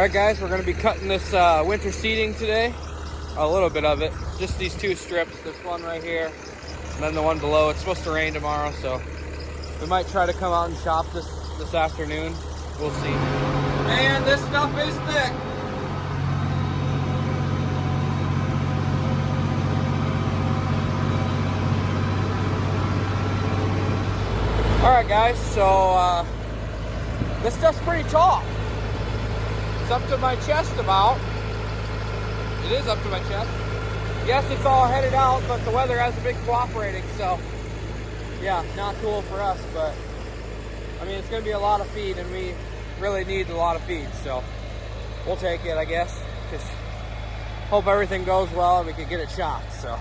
Alright guys, we're going to be cutting this winter seeding today. A little bit of it. Just these two strips. This one right here, and then the one below. It's supposed to rain tomorrow, so we might try to come out and chop this afternoon. We'll see. Man, this stuff is thick. Alright guys, so this stuff's pretty tall. It's up to my chest about. It is up to my chest. Yes, it's all headed out, but the weather hasn't been cooperating, so yeah, not cool for us, but I mean, it's gonna be a lot of feed, and we really need a lot of feed, so we'll take it, I guess. Just hope everything goes well and we can get it chopped, so.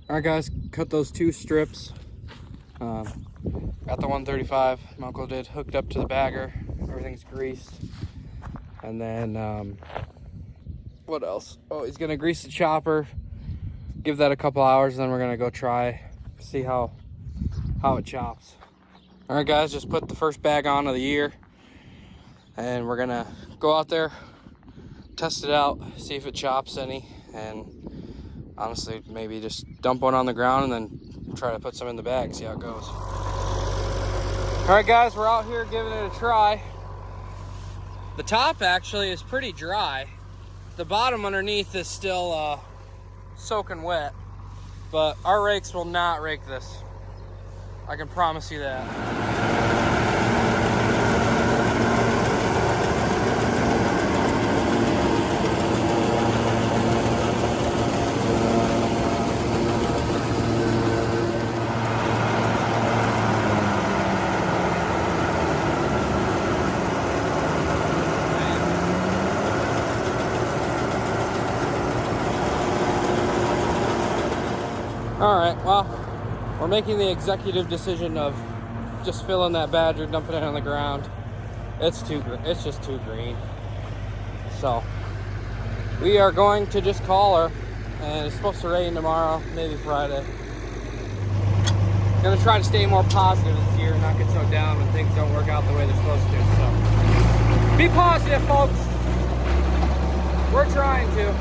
Alright guys, cut those two strips. Got the 135 my uncle did hooked up to the bagger. Everything's greased. And then what else? Oh, he's gonna grease the chopper, give that a couple hours, and then we're gonna go see how it chops. Alright guys, just put the first bag on of the year, and we're gonna go out there, test it out, see if it chops any, and honestly, maybe just dump one on the ground and then try to put some in the bag, see how it goes. All right, guys, we're out here giving it a try. The top actually is pretty dry. The bottom underneath is still soaking wet, but our rakes will not rake this. I can promise you that. All right, well, we're making the executive decision of just filling that badger, dumping it on the ground. It's just too green. So we are going to just call her, and it's supposed to rain tomorrow, maybe Friday. Gonna try to stay more positive this year and not get so down when things don't work out the way they're supposed to. So be positive, folks. We're trying to.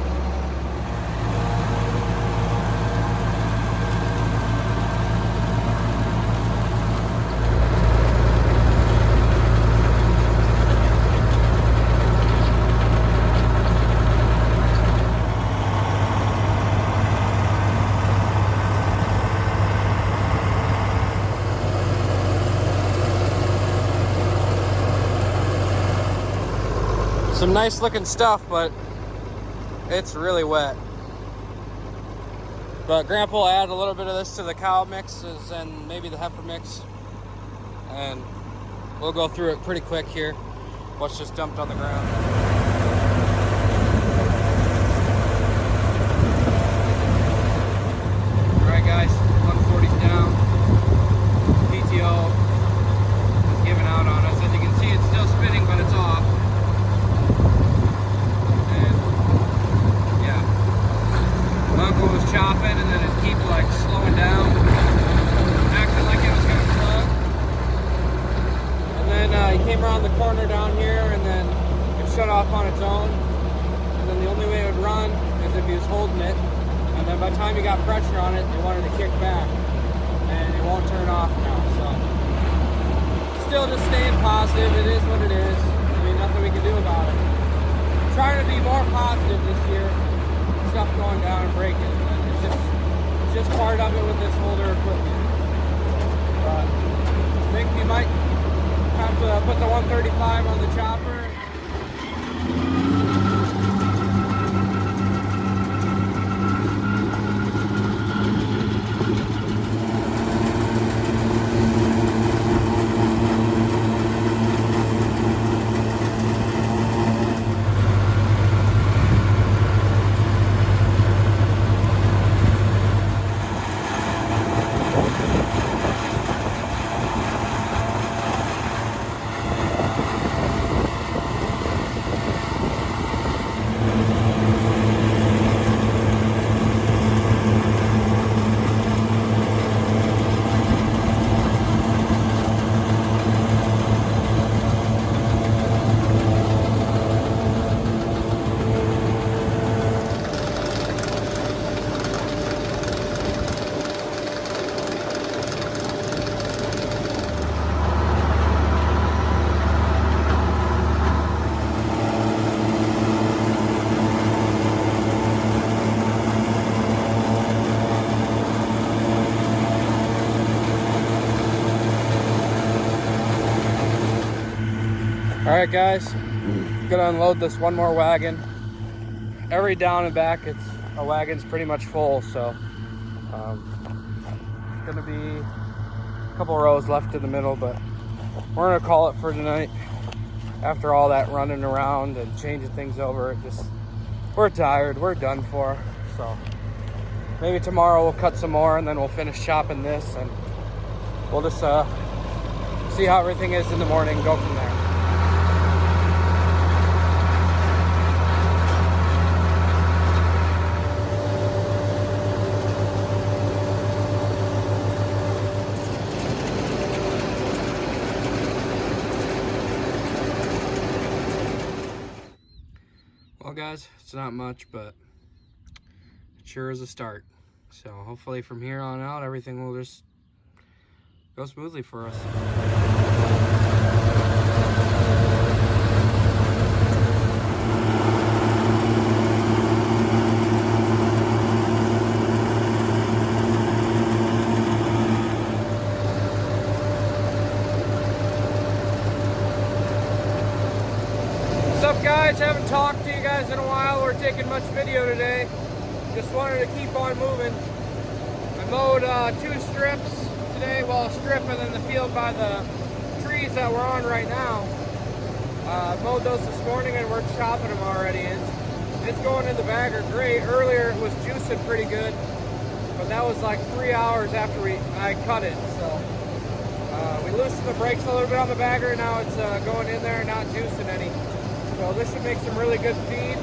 Some nice looking stuff, but it's really wet. But Grandpa will add a little bit of this to the cow mixes and maybe the heifer mix, and we'll go through it pretty quick here. What's just dumped on the ground. Alright guys, 140's down. PTO is giving out on us. As you can see, it's still spinning, but it's off. Uncle was chopping, and then it keeps like slowing down, acting like it was gonna plug. And then he came around the corner down here, and then it shut off on its own. And then the only way it would run is if he was holding it. And then by the time you got pressure on it, it wanted to kick back. And it won't turn off now, so. Still just staying positive. It is what it is. I mean, nothing we can do about it. I'm trying to be more positive this year. Stuff going down and breaking. It's just part of it with this older equipment. But I think we might have to put the 135 on the chopper. Alright guys, I'm gonna unload this one more wagon. Every down and back, a wagon's pretty much full, so it's gonna be a couple rows left in the middle, but we're gonna call it for tonight. After all that running around and changing things over, we're tired, we're done for. So maybe tomorrow we'll cut some more and then we'll finish chopping this and we'll just see how everything is in the morning and go from there. Well guys, it's not much, but it sure is a start. So hopefully from here on out, everything will just go smoothly for us. What's up guys? Haven't talked to you guys in a while. We're taking much video today. Just wanted to keep on moving. I mowed 2 strips today, well, a strip and then the field by the trees that we're on right now. Mowed those this morning and we're chopping them already. It's going in the bagger great. Earlier it was juicing pretty good, but that was like 3 hours after I cut it. So we loosened the brakes a little bit on the bagger. Now it's going in there and not juicing any. So this should make some really good feed.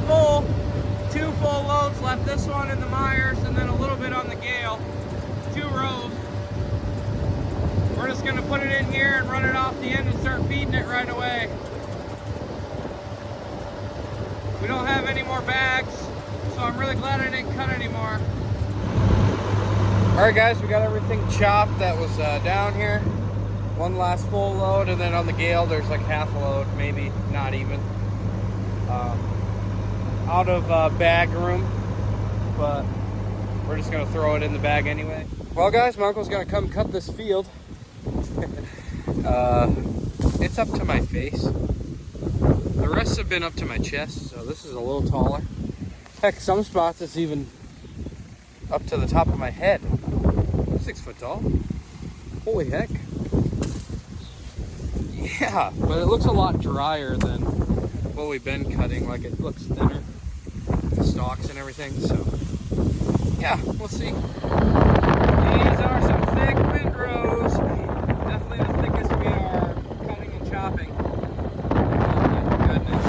Full, 2 full loads left. This one in the Myers and then a little bit on the Gale. 2 rows. We're just gonna put it in here and run it off the end and start feeding it right away. We don't have any more bags, so I'm really glad I didn't cut any more. All right guys, we got everything chopped that was down here. One last full load, and then on the Gale there's like half a load, maybe not even. Out of bag room, but we're just gonna throw it in the bag anyway. Well guys, my uncle's gonna come cut this field. it's up to my face. The rest have been up to my chest, so this is a little taller. Heck, some spots it's even up to the top of my head. 6 foot tall. Holy heck. Yeah, but it looks a lot drier than what we've been cutting. Like, it looks thinner, the stalks and everything, so yeah, we'll see. These are some thick windrows. Definitely the thickest we are cutting and chopping. Oh my goodness.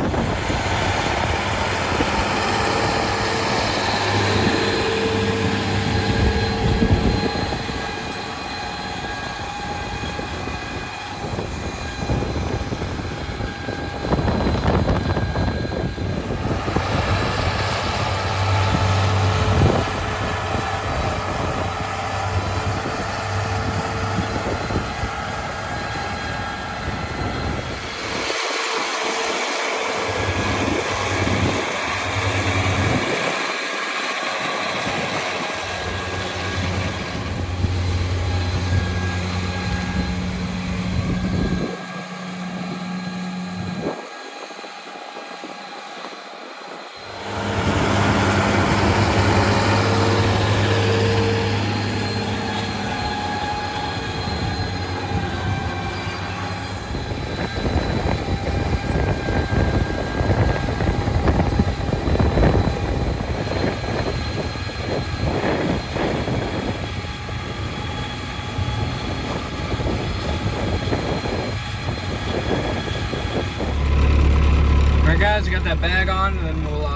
Alright guys, I got that bag on, and then we'll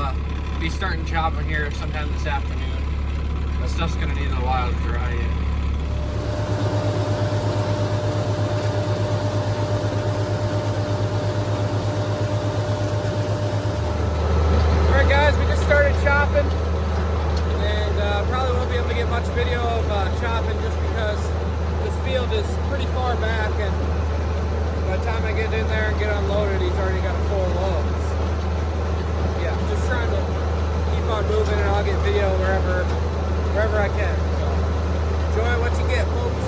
be starting chopping here sometime this afternoon. That stuff's gonna need a while to dry yet. Alright guys, we just started chopping, and probably won't be able to get much video of chopping just because this field is pretty far back, and by the time I get in there and get unloaded, he's already got a full load. Yeah, just trying to keep on moving, and I'll get video wherever I can. So enjoy what you get, folks.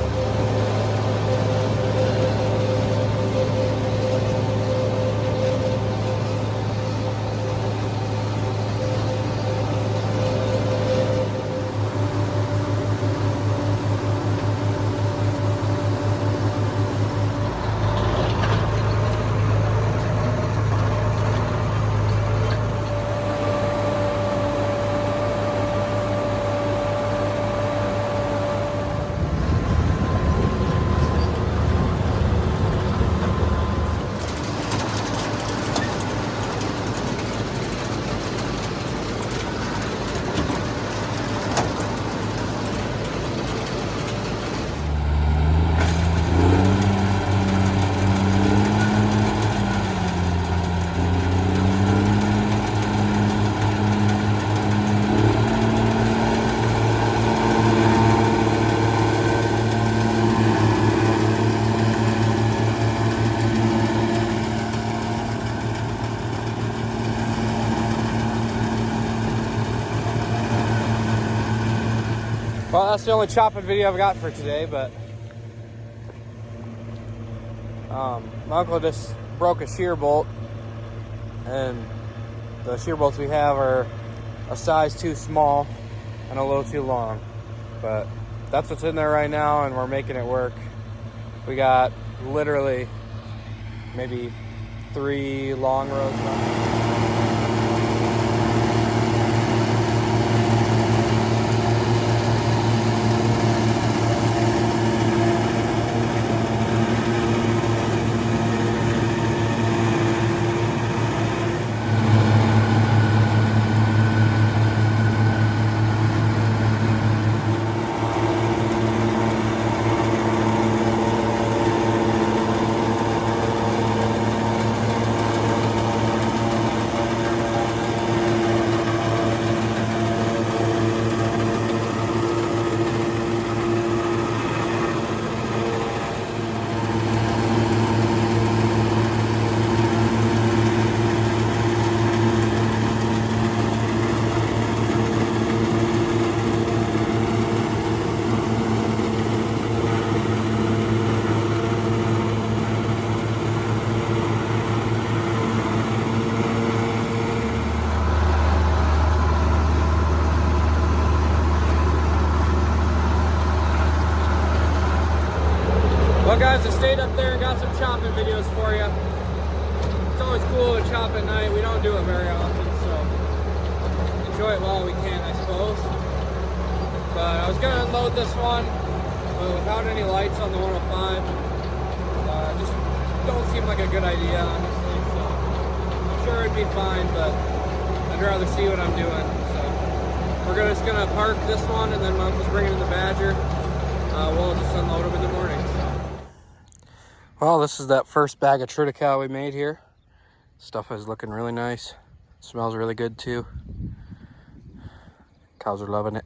Well, that's the only chopping video I've got for today, but my uncle just broke a shear bolt, and the shear bolts we have are a size too small and a little too long. But that's what's in there right now, and we're making it work. We got literally maybe 3 long rows left. Well guys, I stayed up there and got some chopping videos for you. It's always cool to chop at night. We don't do it very often, so enjoy it while we can, I suppose. But I was gonna unload this one, but without any lights on the 105, just don't seem like a good idea, honestly. So I'm sure it'd be fine, but I'd rather see what I'm doing. So we're just gonna park this one, and then Mom was bringing in the Badger. We'll just unload them in the morning. So. Well, this is that first bag of Triticale we made here. Stuff is looking really nice. Smells really good too. Cows are loving it.